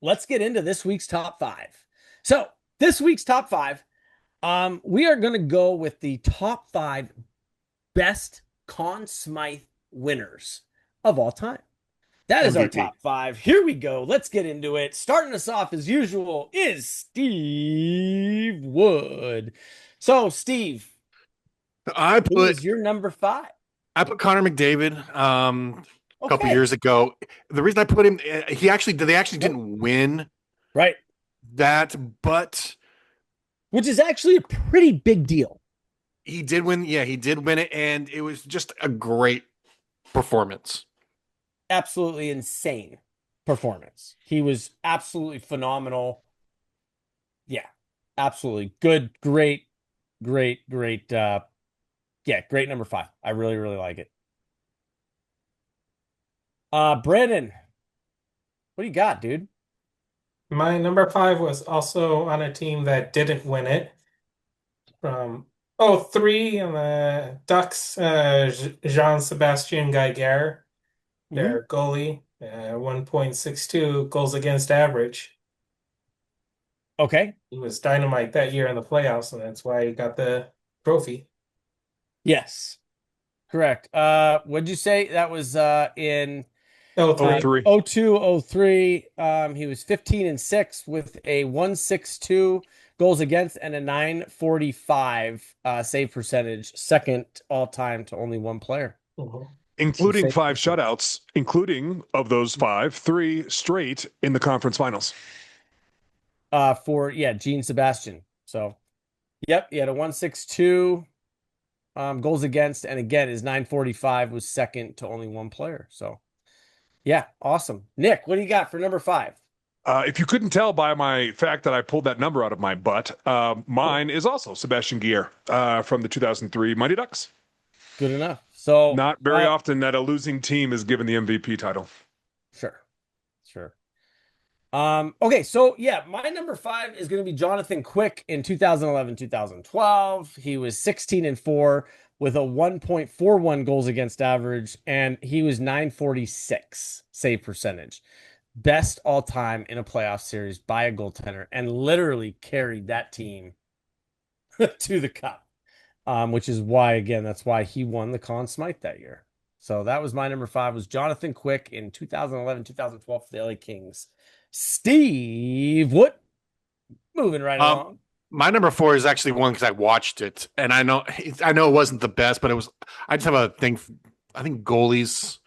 let's get into this week's top five. So this week's top five, we are going to go with the top five best Conn Smythe winners of all time. That is our MVP. top five. Here we go. Let's get into it. Starting us off as usual is Steve Wood. So, Steve, I who put is your number five? I put Connor McDavid a couple Okay. years ago. The reason I put him, they actually Nope. didn't win Right. that, but Which is actually a pretty big deal. he did win. Yeah, he did win it, and it was just a great performance. Absolutely insane performance. He was absolutely phenomenal. Yeah. Absolutely. Good, great. Yeah, great number five. I really, really like it. Brandon, what do you got, dude? My number five was also on a team that didn't win it. From '03 and the Ducks, Jean-Sebastien Giguère, Hmm. their goalie, 1.62 goals against average. Okay. He was dynamite that year in the playoffs, and that's why he got the trophy. Yes. Correct. What'd you say? That was in Oh Oh, three. three. 0203. He was 15 and 6 with a 162 goals against and a 945 save percentage, second all time to only one player. Mhm. Some including save five percentage. shutouts, including of those five, three straight in the conference finals. For Gene Sebastian. So yep, he had a 162 goals against, and again his 945 was second to only one player. So yeah, awesome. Nick, what do you got for number five? If you couldn't tell by my fact that I pulled that number out of my butt, mine is also Sebastian Gier from the 2003 Mighty Ducks. Good enough. So Not very often that a losing team is given the MVP title. sure. Sure. Okay, so yeah, my number five is going to be Jonathan Quick in 2011, 2012. He was 16 and 4 with a 1.41 goals against average, and he was 946 save percentage. Best all time in a playoff series by a goaltender, and literally carried that team to the cup. Which is why, again, that's why he won the Conn Smythe that year. So that was my number five, was Jonathan Quick in 2011, 2012 for the LA Kings. Steve, what? Moving right Um, along. my number four is actually one because I watched it, and I know it wasn't the best, but it was. I just have a thing. I think goalies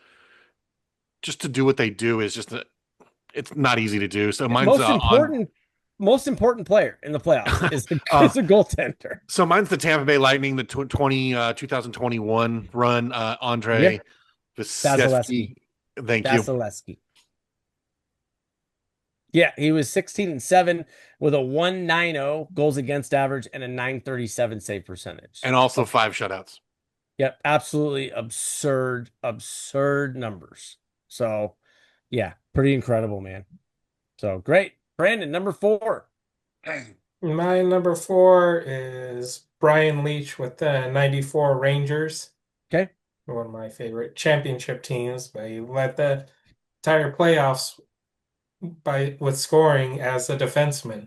just to do what they do is just it's not easy to do. So mine's Most on. important, most important player in the playoffs is the uh, is a goaltender. So mine's the Tampa Bay Lightning, the 2021 run. Yeah, Andre Vasilevsky. Vasilevsky. Thank you. Vasilevsky. Yeah, he was 16 and 7 with a 190 goals against average and a 937 save percentage. And also five shutouts. Yep, absolutely absurd, absurd numbers. So, yeah, pretty incredible, man. So great. Brandon, number four. My number four is Brian Leach with the '94 Rangers, Okay. one of my favorite championship teams. But he led the entire playoffs with scoring as a defenseman,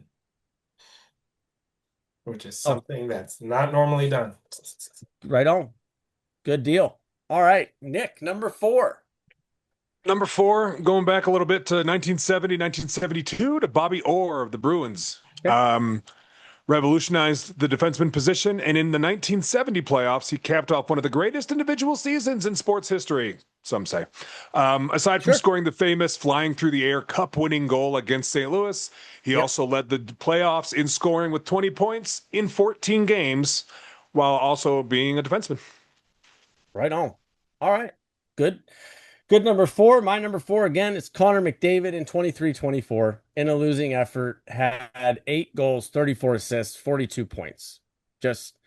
which is Oh, something that's not normally done. right on. Good deal. All right, Nick, number four. Number four, going back a little bit to 1970, 1972, to Bobby Orr of the Bruins. Okay. Revolutionized the defenseman position, and in the 1970 playoffs, he capped off one of the greatest individual seasons in sports history, some say. Aside from Sure. scoring the famous flying through the air cup winning goal against St. Louis, he Yep. also led the playoffs in scoring with 20 points in 14 games, while also being a defenseman. Right on. All right. Good. Good number four. My number four again is Connor McDavid in 23-24 in a losing effort, had 8 goals, 34 assists, 42 points. Just,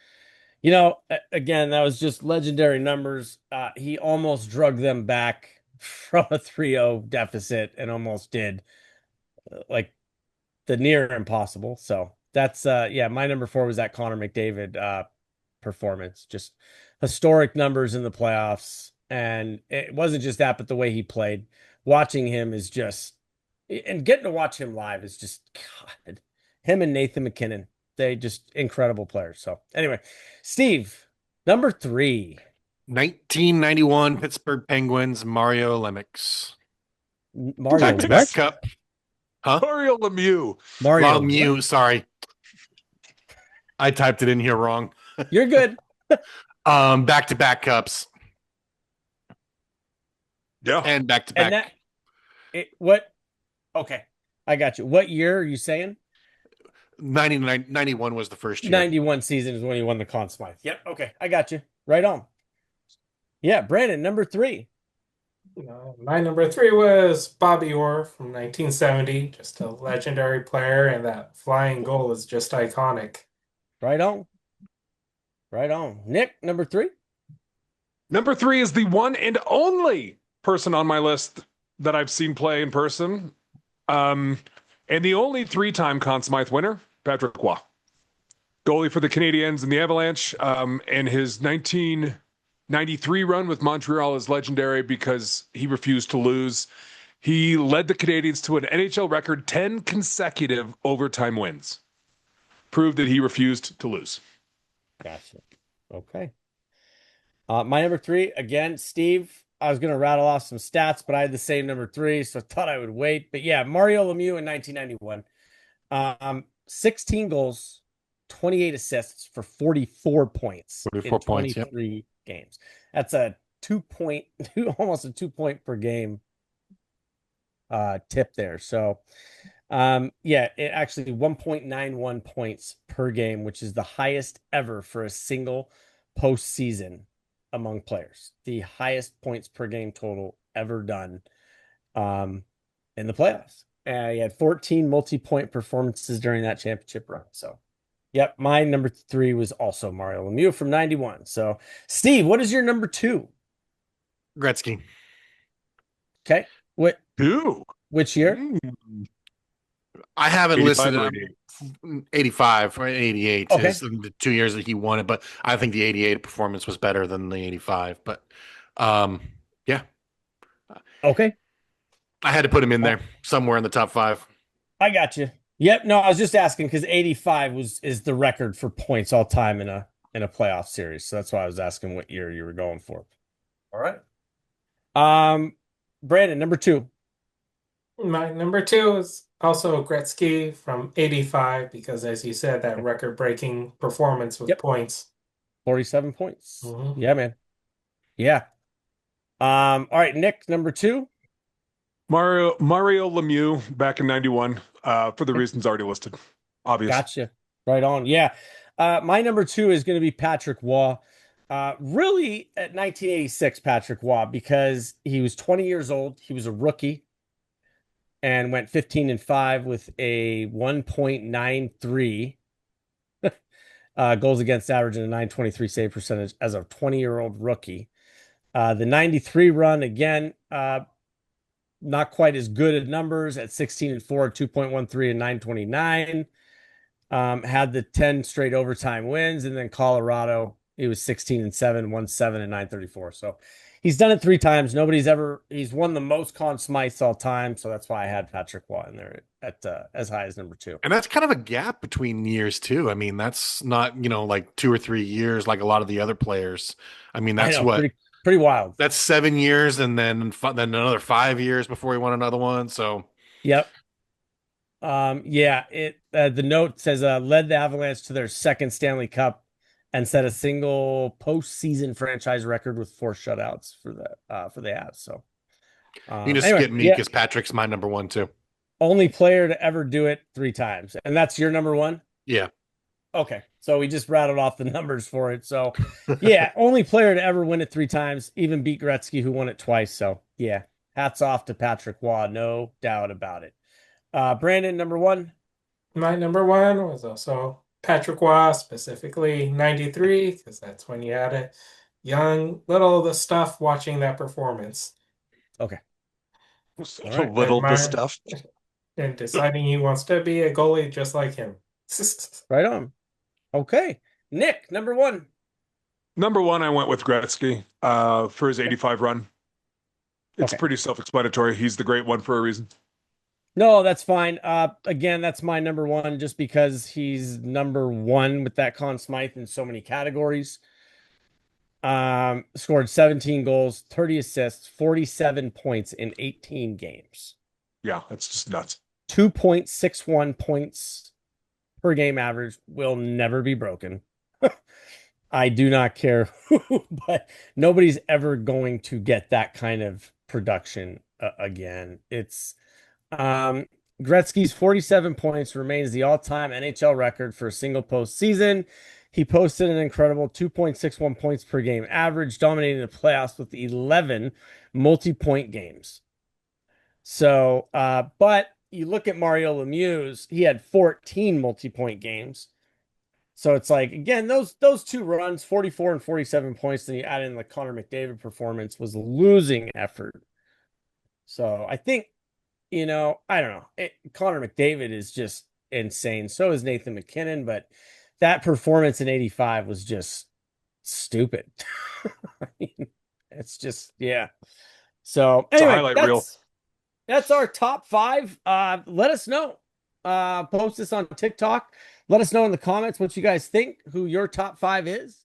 again, that was just legendary numbers. He almost drug them back from a 3-0 deficit and almost did like the near impossible. So that's my number four was that Connor McDavid performance. Just historic numbers in the playoffs. And it wasn't just that, but the way he played. Watching him is just And getting to watch him live is just God. Him and Nathan McKinnon, they just incredible players. So anyway, Steve, number 3. 1991 Pittsburgh Penguins, Mario Lemieux. Mario Back-to-back what? cup. Huh? Mario Lemieux. Mario what? Lemieux, sorry. I typed it in here wrong. You're good. Back-to-back cups Yeah. and And back-to-back. that what? Okay, I got you. What year are you saying? 91 was the first year. 91 season is when he won the Conn Smythe. Yep. Okay, I got you. Right on. Yeah, Brandon, number 3. My number 3 was Bobby Orr from 1970, just a legendary player, and that flying goal is just iconic. Right on. Right on. Nick, number 3. Number 3 is the one and only person on my list that I've seen play in person. And the only 3-time Conn Smythe winner, Patrick Roy. Goalie for the Canadiens and the Avalanche. And his 1993 run with Montreal is legendary because he refused to lose. He led the Canadiens to an NHL record 10 consecutive overtime wins. Proved that he refused to lose. Gotcha. Okay. My number 3, again, Steve. I was going to rattle off some stats, but I had the same number 3, so I thought I would wait. But yeah, Mario Lemieux in 1991. 16 goals, 28 assists for 44 points 44 in points, yep. 23 games. That's a 2-point, almost a 2-point per game tip there. So, yeah, it actually 1.91 points per game, which is the highest ever for a single postseason among players. The highest points per game total ever done in the playoffs. He had 14 multi-point performances during that championship run. So, yep, my number 3 was also Mario Lemieux from 91. So, Steve, what is your number 2? Gretzky. Okay. Which year? I haven't 85 listed or it. 88? 85 or 88 Okay. is the 2 years that he won it, but I think the 88 performance was better than the 85. But yeah, Okay. I had to put him in there somewhere in the top 5. I got you. Yep. No, I was just asking because 85 is the record for points all time in a playoff series. So that's why I was asking what year you were going for. All right. Brandon, number 2. My number 2 is also Gretzky from 85, because as you said, that record-breaking performance with points. 47 points. Mhm. Yeah, man. Yeah. All right, Nick, number 2. Mario Lemieux back in 91 for the reasons already listed. Obvious. Gotcha. Right on. Yeah. My number 2 is going to be Patrick Roy. Really at 1986, Patrick Roy, because he was 20 years old. He was a rookie and went 15-5 with a 1.93 goals against average and a 923 save percentage as a 20-year-old rookie. The 93 run, again, not quite as good at numbers at 16-4, 2.13 and 929. Had the 10 straight overtime wins, and then Colorado, he was 16-7, 1-7 and 934. So he's done it 3 times. He's won the most Conn Smythes all time. So that's why I had Patrick Roy in there at as high as number 2. And that's kind of a gap between years too. I mean, that's not, like 2 or 3 years like a lot of the other players. I mean, that's pretty wild. That's 7 years and then another 5 years before he won another one. So, yep. Yeah, the note says led the Avalanche to their second Stanley Cup and set a single postseason franchise record with 4 shutouts for the Avs. So you just anyway, skip me because Patrick's my number 1 too. Only player to ever do it 3 times, and that's your number 1. Yeah. Okay, so we just rattled off the numbers for it. So yeah, only player to ever win it 3 times, even beat Gretzky, who won it twice. So yeah, hats off to Patrick Roy, no doubt about it. Brandon, number 1. My number 1 was also Patrick Roy, specifically 93, because that's when you had a young, little the stuff watching that performance. Okay. All right. Little the stuff. And deciding he wants to be a goalie just like him. Right on. Okay. Nick, number 1. Number 1, I went with Gretzky for his 85 run. It's pretty self-explanatory. He's the great one for a reason. No, that's fine. Again, that's my number one just because he's number one with that Conn Smythe in so many categories. Scored 17 goals, 30 assists, 47 points in 18 games. Yeah, that's just nuts. 2.61 points per game average will never be broken. I do not care who, but nobody's ever going to get that kind of production again. It's um, Gretzky's 47 points remains the all-time NHL record for a single postseason. He posted an incredible 2.61 points per game average, dominating the playoffs with 11 multi-point games. So, but you look at Mario Lemieux's, he had 14 multi-point games. So it's like, again, those two runs, 44 and 47 points, then you add in the Connor McDavid performance, was a losing effort. So I think, I don't know. Connor McDavid is just insane. So is Nathan McKinnon, but that performance in 85 was just stupid. I mean, it's just, yeah. So It's a anyway, highlight reel. that's our top five. Let us know. Post this on TikTok. Let us know in the comments what you guys think, who your top five is.